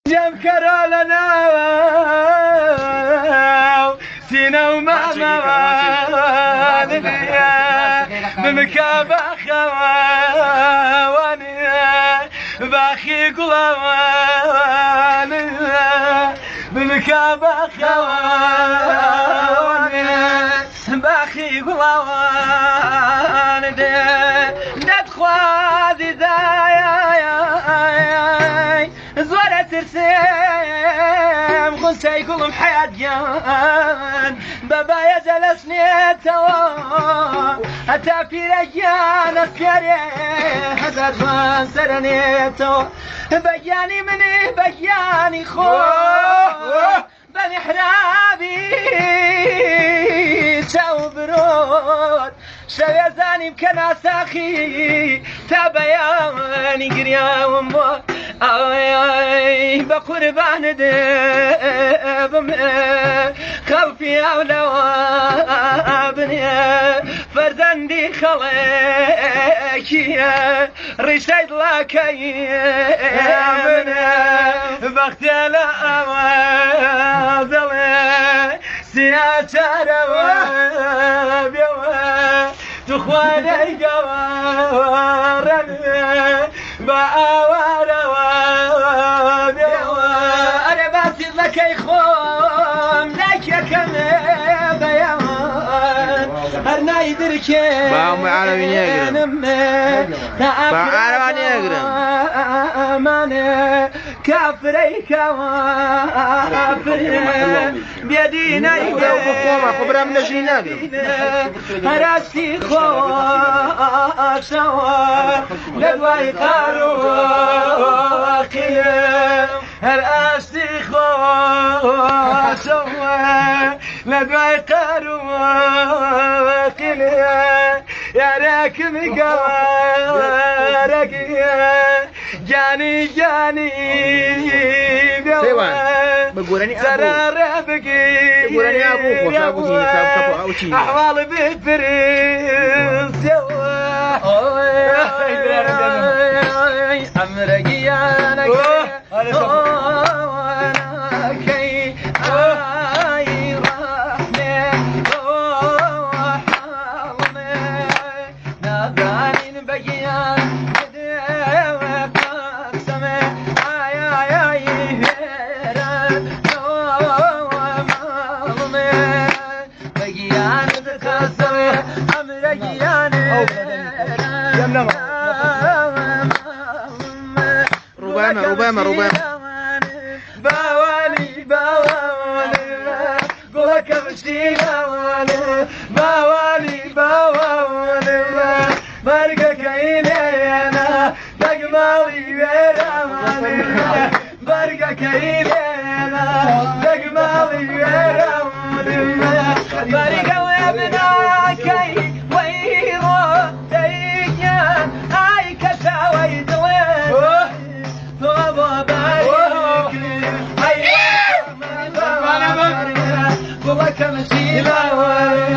جم كرولنا سينا وماما بمكابة خواني باخي قلواني بمكابة خواني باخي قلواني ندخوازي داي زورة ترسم خلتي كلهم حياتيان بابا يجلسني توا حتى في رجال السري هذا الفان سرني توا بياني مني بياني خو بني حرابي شو برود شو يزاني بكنا ساخي تابياني قريا ومبور آي بقربان دبم خلفي أولوابني فرزندي خليكي رشيد لكي بختي لأوازل سياسة رواب تخواني قوارني بأوار أنا باسل لك يخوم لك كم بيان هرنا يدرك باهم عربي يقرن عربي يقرن أمان كافري كافر بيدينا يقرن خبرة من نجرينا هراسي خواه سوا لدواي قاروكي هراسي خواه سوا لدواي قاروكي يا راكب قوارك جاني جاني سرار بقي أحوال بالفرنس أمرقي أنا كي آي رحمة ناداني بقيان ربما باوالي قولك امشي باوالي مرقة كيلينا دقمالي بيراماني مرقة كيلينا دقمالي بيراماني مرقة ويبناكي ويرو تيجان هاي كساوي دوين طوبة بارك قولك امشي باوالي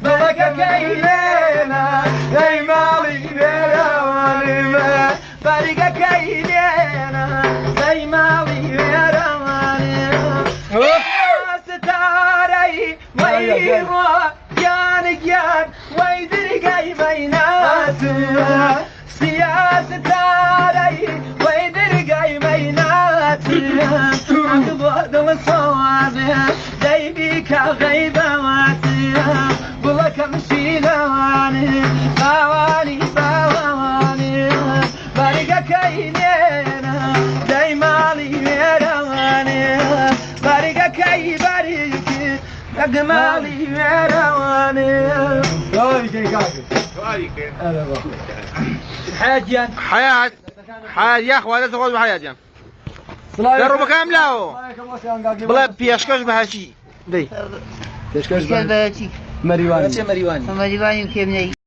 قولك كيلينا دايمالي بيراماني بارقة كيلينا دايمالي بيراماني ستاري ويرو جان ويدرقاي ميناتو سياسة تاري ويدرقاي ميناتو عقبود الصوابع جايبيك غيباتي بلك امشي لواني باواني بارقة كيلينا دايمالي ويرواني بارقة كي بارقي أجمالي ويرواني حياة يا أخوة لا تقول بحياة دروا مكان لا بلا بيشكش بهالشيء دي بهالشيء مريواني مريواني كيف